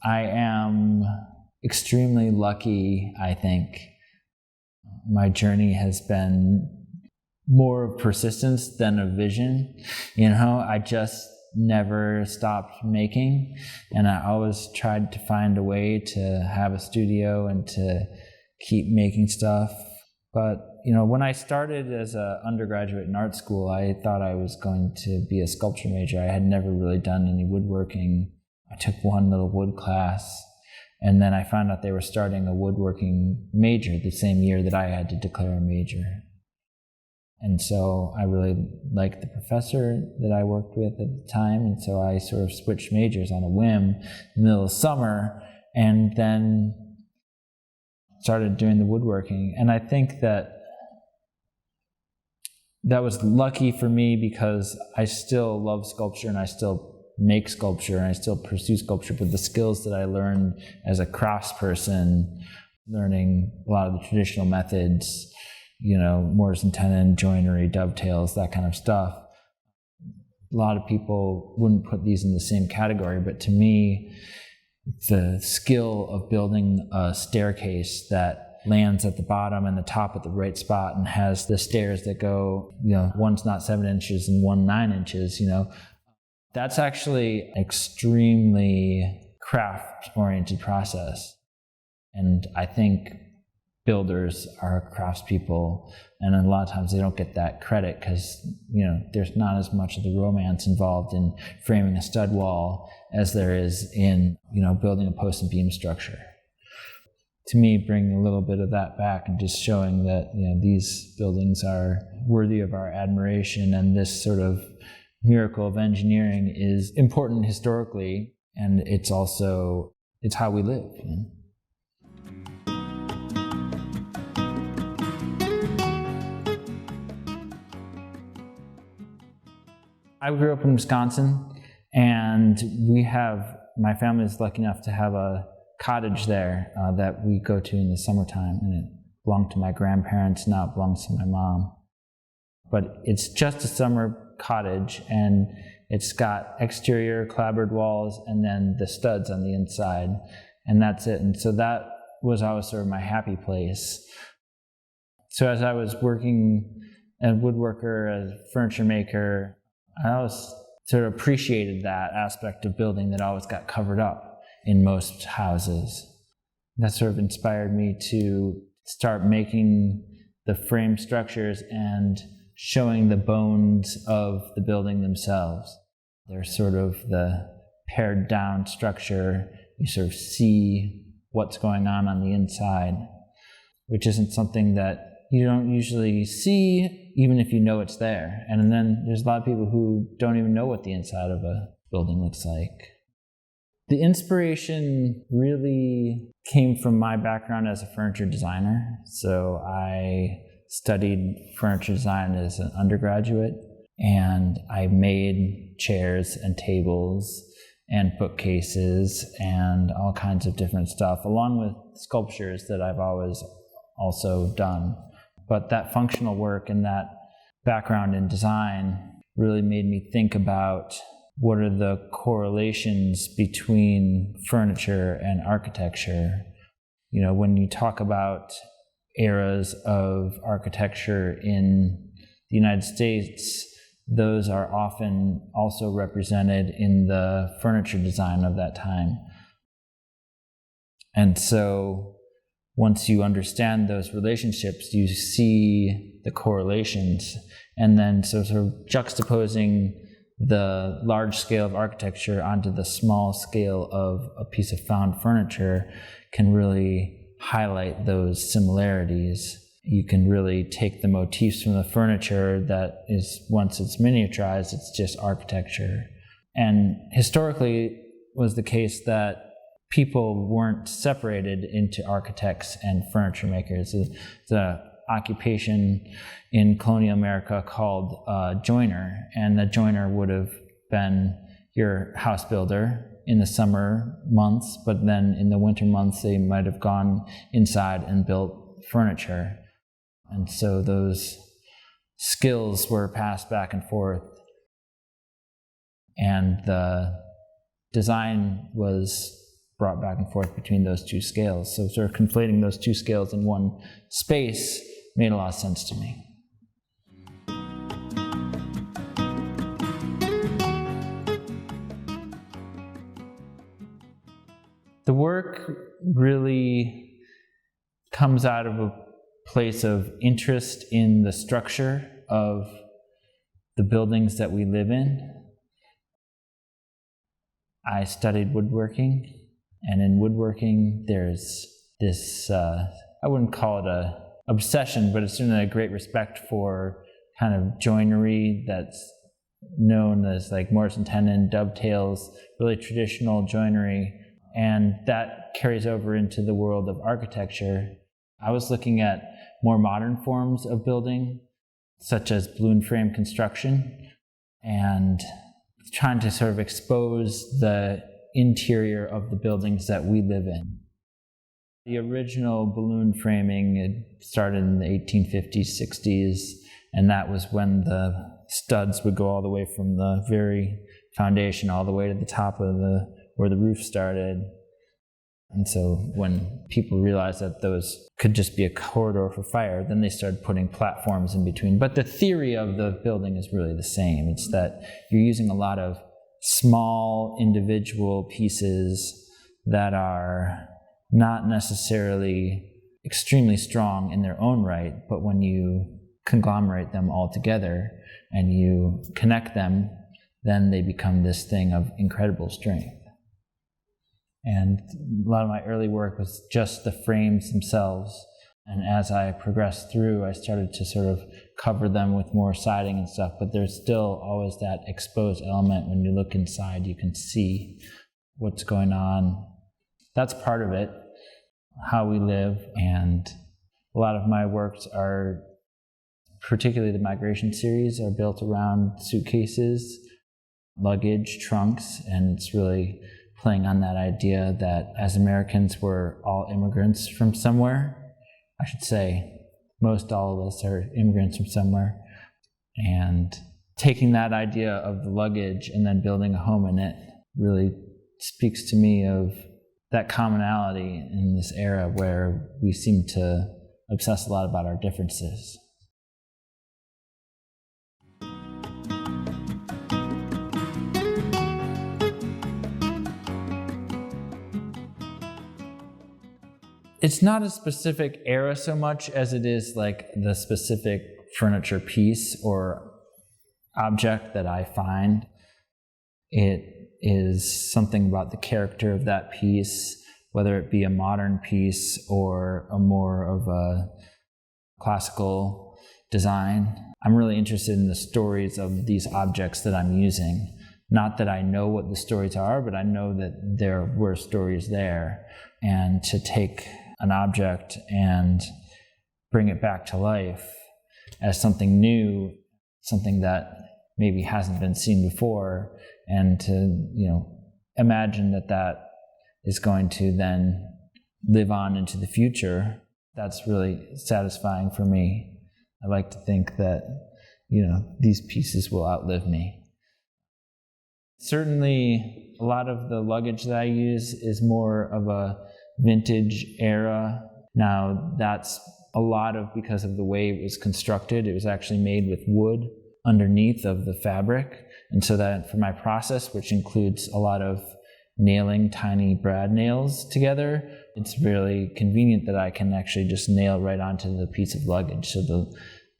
I am extremely lucky, I think. My journey has been more of persistence than of vision. I just never stopped making, and I always tried to find a way to have a studio and to keep making stuff. But when I started as an undergraduate in art school, I thought I was going to be a sculpture major. I had never really done any woodworking. I took one little wood class, and then I found out they were starting a woodworking major the same year that I had to declare a major. And so I really liked the professor that I worked with at the time, and so I sort of switched majors on a whim in the middle of summer, and then started doing the woodworking. And I think that was lucky for me because I still love sculpture and I still make sculpture and I still pursue sculpture, but the skills that I learned as a craftsperson, learning a lot of the traditional methods, mortise and tenon, joinery, dovetails, that kind of stuff. A lot of people wouldn't put these in the same category, but to me, the skill of building a staircase that lands at the bottom and the top at the right spot and has the stairs that go, one's not 7 inches and one 9 inches, that's actually an extremely craft-oriented process. And I think builders are craftspeople, and a lot of times they don't get that credit because there's not as much of the romance involved in framing a stud wall as there is in building a post and beam structure. To me, bringing a little bit of that back and just showing that these buildings are worthy of our admiration, and this sort of miracle of engineering is important historically, and it's how we live. I grew up in Wisconsin, and my family is lucky enough to have a cottage there that we go to in the summertime, and it belonged to my grandparents, now it belongs to my mom. But it's just a summer cottage, and it's got exterior clapboard walls and then the studs on the inside, and that's it. And so that was always sort of my happy place. So as I was working as a woodworker, as a furniture maker, I always sort of appreciated that aspect of building that always got covered up in most houses. That sort of inspired me to start making the frame structures and showing the bones of the building themselves. They're sort of the pared down structure. You sort of see what's going on the inside, which isn't something that you don't usually see, even if you know it's there. And then there's a lot of people who don't even know what the inside of a building looks like. The inspiration really came from my background as a furniture designer. So I studied furniture design as an undergraduate, and I made chairs and tables and bookcases and all kinds of different stuff, along with sculptures that I've always also done. But that functional work and that background in design really made me think about what are the correlations between furniture and architecture. When you talk about eras of architecture in the United States, those are often also represented in the furniture design of that time. And so once you understand those relationships, you see the correlations, and then sort of juxtaposing the large scale of architecture onto the small scale of a piece of found furniture can really highlight those similarities. You can really take the motifs from the furniture that is, once it's miniaturized, it's just architecture. And historically was the case that people weren't separated into architects and furniture makers. The occupation in colonial America called joiner, and the joiner would have been your house builder in the summer months, but then in the winter months they might have gone inside and built furniture. And so those skills were passed back and forth, and the design was brought back and forth between those two scales. So sort of conflating those two scales in one space made a lot of sense to me. The work really comes out of a place of interest in the structure of the buildings that we live in. I studied woodworking, and in woodworking there's this, I wouldn't call it a obsession, but it's certainly a great respect for kind of joinery that's known as like Mortise and tenon, dovetails, really traditional joinery. And that carries over into the world of architecture. I was looking at more modern forms of building, such as balloon frame construction, and trying to sort of expose the interior of the buildings that we live in. The original balloon framing had started in the 1850s, 60s, and that was when the studs would go all the way from the very foundation all the way to the top of where the roof started. And so when people realized that those could just be a corridor for fire, then they started putting platforms in between. But the theory of the building is really the same. It's that you're using a lot of small individual pieces that are not necessarily extremely strong in their own right, but when you conglomerate them all together and you connect them, then they become this thing of incredible strength. And a lot of my early work was just the frames themselves. And as I progressed through, I started to sort of cover them with more siding and stuff, but there's still always that exposed element. When you look inside, you can see what's going on. That's part of it, how we live. And a lot of my works are, particularly the migration series, are built around suitcases, luggage, trunks, and it's really playing on that idea that as Americans, we're all immigrants from somewhere. I should say most all of us are immigrants from somewhere. And taking that idea of the luggage and then building a home in it really speaks to me of that commonality in this era where we seem to obsess a lot about our differences. It's not a specific era so much as it is like the specific furniture piece or object that I find. It is something about the character of that piece, whether it be a modern piece or a more of a classical design. I'm really interested in the stories of these objects that I'm using. Not that I know what the stories are, but I know that there were stories there. And to take an object and bring it back to life as something new, something that maybe hasn't been seen before, and to, imagine that that is going to then live on into the future, that's really satisfying for me. I like to think that, these pieces will outlive me. Certainly, a lot of the luggage that I use is more of a vintage era. Now, that's a lot of because of the way it was constructed. It was actually made with wood underneath of the fabric. And so that for my process, which includes a lot of nailing tiny brad nails together, it's really convenient that I can actually just nail right onto the piece of luggage. So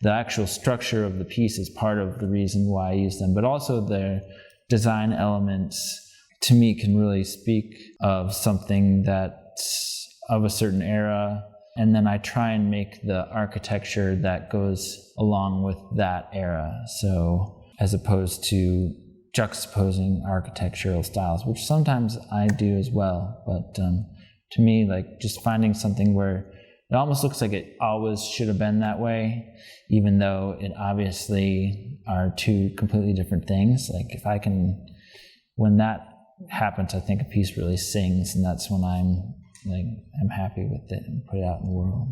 the actual structure of the piece is part of the reason why I use them, but also their design elements to me can really speak of something that's of a certain era, and then I try and make the architecture that goes along with that era. So as opposed to juxtaposing architectural styles, which sometimes I do as well, but to me, like just finding something where it almost looks like it always should have been that way, even though it obviously are two completely different things. Like when that happens, I think a piece really sings, and that's when I'm happy with it and put it out in the world.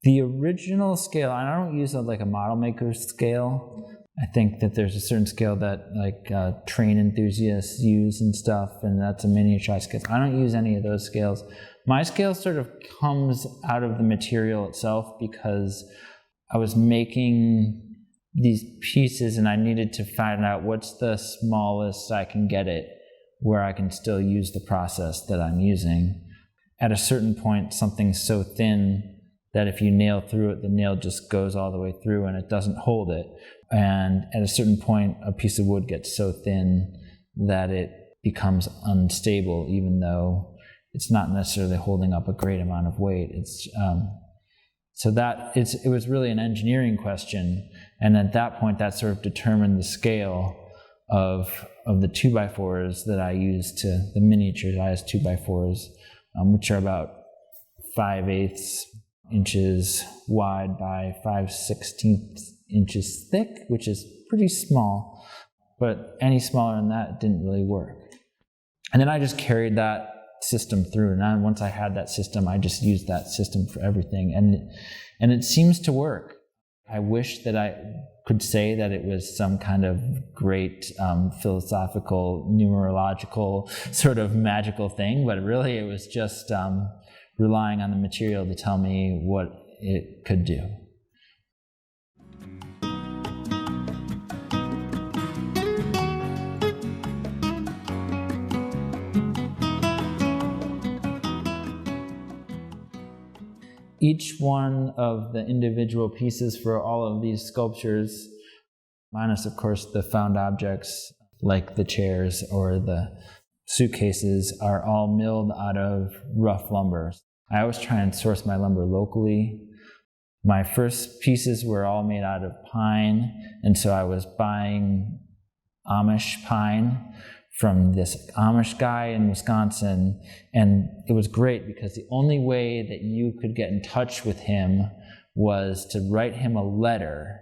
The original scale, and I don't use a model maker's scale, I think that there's a certain scale that train enthusiasts use and stuff, and that's a miniaturized scale. I don't use any of those scales. My scale sort of comes out of the material itself because I was making these pieces and I needed to find out what's the smallest I can get it where I can still use the process that I'm using. At a certain point, something's so thin that if you nail through it, the nail just goes all the way through and it doesn't hold it. And at a certain point, a piece of wood gets so thin that it becomes unstable, even though it's not necessarily holding up a great amount of weight. It was really an engineering question. And at that point, that sort of determined the scale of the 2x4s that I use the miniatures. I use 2x4s, which are about 5/8 inches wide by 5/16 inches thick, which is pretty small. But any smaller than that didn't really work. And then I just carried that system through. And once I had that system, I just used that system for everything. And it seems to work. I wish that I could say that it was some kind of great philosophical, numerological sort of magical thing, but really it was just relying on the material to tell me what it could do. Each one of the individual pieces for all of these sculptures, minus of course the found objects like the chairs or the suitcases, are all milled out of rough lumber. I always try and source my lumber locally. My first pieces were all made out of pine, and so I was buying Amish pine from this Amish guy in Wisconsin, and it was great because the only way that you could get in touch with him was to write him a letter,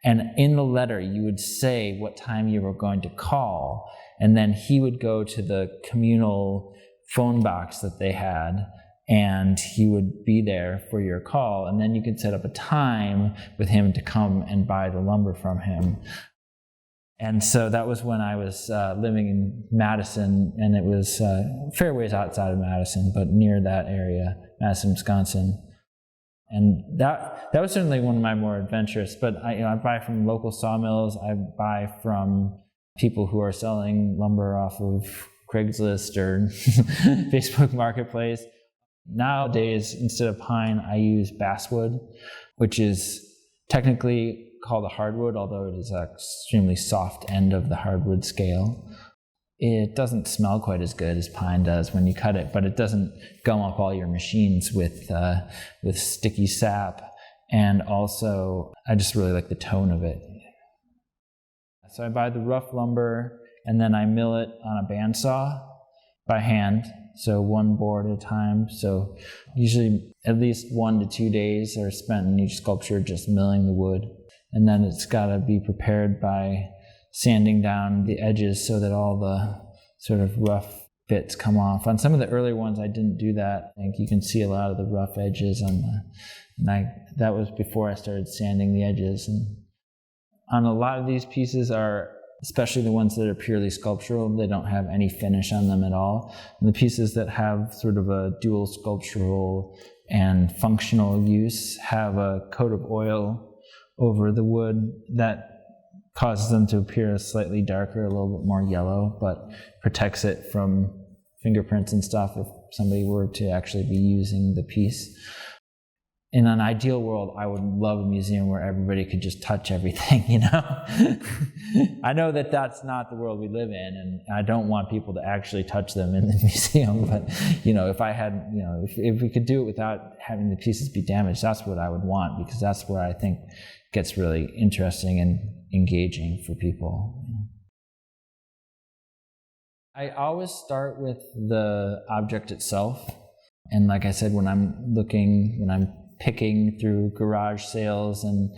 and in the letter you would say what time you were going to call, and then he would go to the communal phone box that they had, and he would be there for your call, and then you could set up a time with him to come and buy the lumber from him. And so that was when I was living in Madison, and it was a fair ways outside of Madison, but near that area, Madison, Wisconsin. And that was certainly one of my more adventurous, but I buy from local sawmills, I buy from people who are selling lumber off of Craigslist or Facebook Marketplace. Nowadays, instead of pine, I use basswood, which is technically called a hardwood, although it is an extremely soft end of the hardwood scale. It doesn't smell quite as good as pine does when you cut it, but it doesn't gum up all your machines with sticky sap. And also, I just really like the tone of it. So I buy the rough lumber, and then I mill it on a bandsaw by hand, so one board at a time. So usually at least 1 to 2 days are spent in each sculpture just milling the wood. And then it's got to be prepared by sanding down the edges so that all the sort of rough bits come off. On some of the earlier ones, I didn't do that. I think you can see a lot of the rough edges that was before I started sanding the edges. And on a lot of these pieces especially the ones that are purely sculptural, they don't have any finish on them at all. And the pieces that have sort of a dual sculptural and functional use have a coat of oil over the wood that causes them to appear slightly darker, a little bit more yellow, but protects it from fingerprints and stuff if somebody were to actually be using the piece. In an ideal world, I would love a museum where everybody could just touch everything, I know that that's not the world we live in, and I don't want people to actually touch them in the museum, but, if I had, if we could do it without having the pieces be damaged, that's what I would want, because that's where I think gets really interesting and engaging for people. I always start with the object itself. And like I said, when I'm picking through garage sales and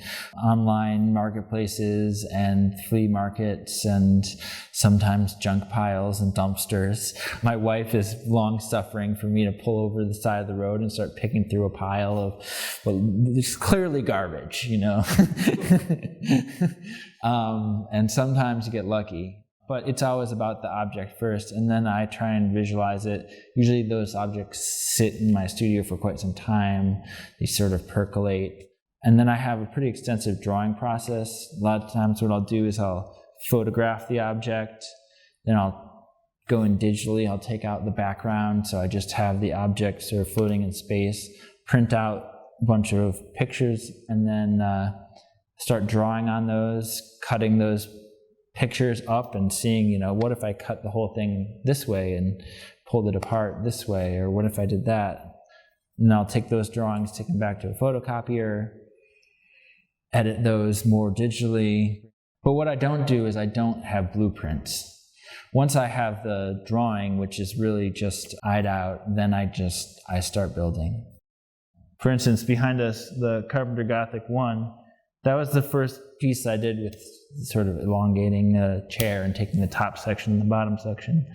online marketplaces and flea markets and sometimes junk piles and dumpsters. My wife is long suffering for me to pull over the side of the road and start picking through a pile of, well, it's clearly garbage, you know. And sometimes you get lucky. But it's always about the object first, and then I try and visualize it. Usually those objects sit in my studio for quite some time. They sort of percolate. And then I have a pretty extensive drawing process. A lot of times what I'll do is I'll photograph the object, then I'll go in digitally, I'll take out the background, so I just have the object sort of floating in space, print out a bunch of pictures, and then start drawing on those, cutting those pictures up and seeing, you know, what if I cut the whole thing this way and pulled it apart this way, or what if I did that? And I'll take those drawings, take them back to a photocopier, edit those more digitally. But what I don't do is I don't have blueprints. Once I have the drawing, which is really just eyed out, then I start building. For instance, behind us, the Carpenter Gothic 1, that was the first piece I did with sort of elongating a chair and taking the top section and the bottom section.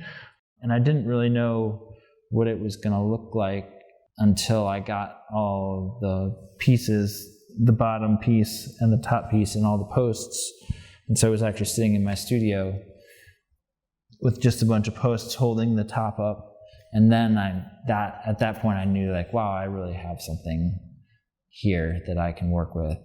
And I didn't really know what it was going to look like until I got all the pieces, the bottom piece and the top piece and all the posts. And so I was actually sitting in my studio with just a bunch of posts holding the top up. And then at that point I knew, like, wow, I really have something here that I can work with.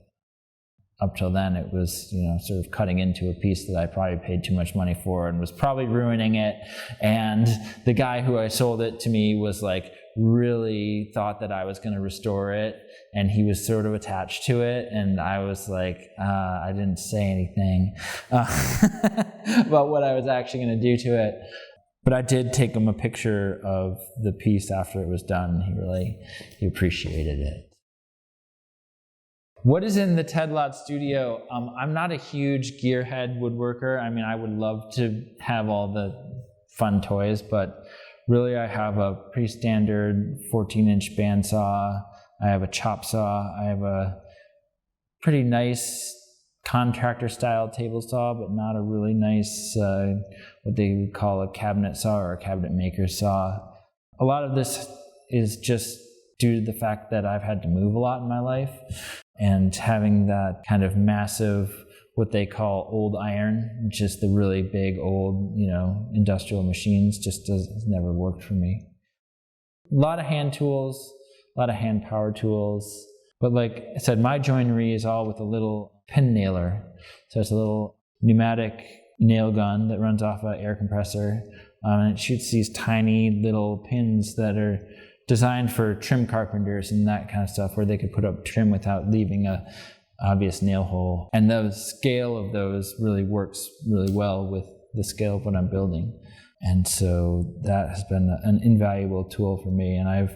Up till then, it was, you know, sort of cutting into a piece that I probably paid too much money for and was probably ruining it. And the guy who I sold it to me was like, really thought that I was going to restore it, and he was sort of attached to it. And I was like, I didn't say anything about what I was actually going to do to it. But I did take him a picture of the piece after it was done. He appreciated it. What is in the Ted Lott studio? I'm not a huge gearhead woodworker. I mean, I would love to have all the fun toys, but really I have a pretty standard 14-inch bandsaw. I have a chop saw. I have a pretty nice contractor-style table saw, but not a really nice, what they would call a cabinet saw or a cabinet maker saw. A lot of this is just due to the fact that I've had to move a lot in my life. And having that kind of massive, what they call old iron, just the really big old, you know, industrial machines, just has never worked for me. A lot of hand tools, a lot of hand power tools. But like I said, my joinery is all with a little pin nailer. So it's a little pneumatic nail gun that runs off an air compressor. And it shoots these tiny little pins that are designed for trim carpenters and that kind of stuff, where they could put up trim without leaving a obvious nail hole. And the scale of those really works really well with the scale of what I'm building. And so that has been an invaluable tool for me. And I've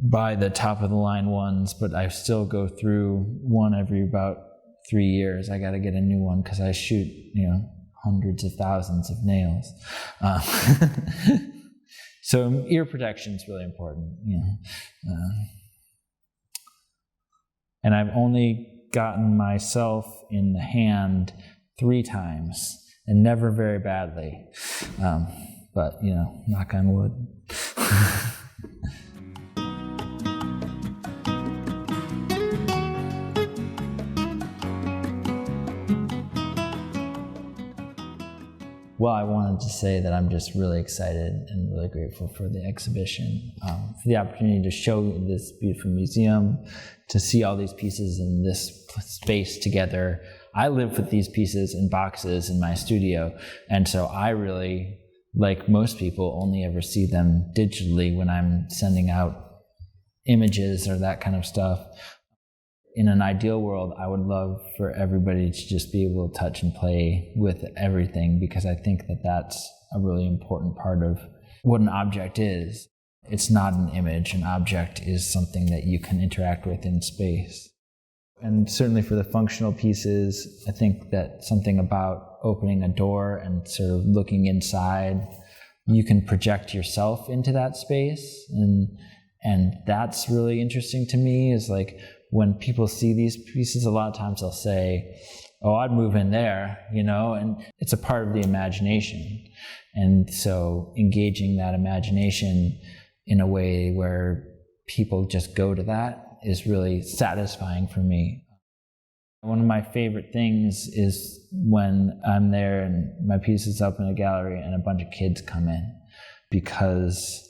buy the top of the line ones, but I still go through one every about 3 years. I got to get a new one because I shoot, you know, hundreds of thousands of nails. So ear protection is really important, you know. And I've only gotten myself in the hand 3 times, and never very badly. But, you know, knock on wood. Well, I wanted to say that I'm just really excited and really grateful for the exhibition, for the opportunity to show this beautiful museum, to see all these pieces in this space together. I live with these pieces in boxes in my studio, and so I really, like most people, only ever see them digitally when I'm sending out images or that kind of stuff. In an ideal world, I would love for everybody to just be able to touch and play with everything, because I think that that's a really important part of what an object is. It's not an image. An object is something that you can interact with in space. And certainly for the functional pieces, I think that something about opening a door and sort of looking inside, you can project yourself into that space. And And that's really interesting to me, is like when people see these pieces, a lot of times they'll say, oh, I'd move in there, and it's a part of the imagination. And so engaging that imagination in a way where people just go to that is really satisfying for me. One of my favorite things is when I'm there and my piece is up in a gallery and a bunch of kids come in, because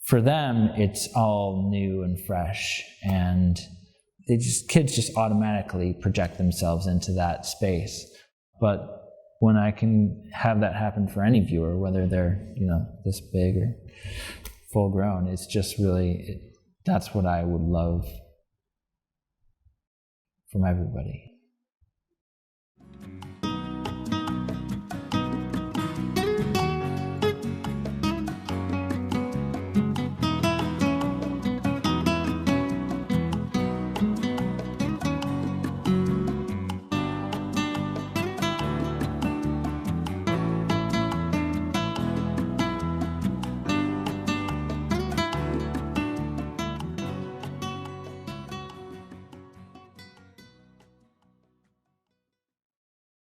for them it's all new and fresh, and kids just automatically project themselves into that space. But when I can have that happen for any viewer, whether they're this big or full grown, it's just really, that's what I would love from everybody.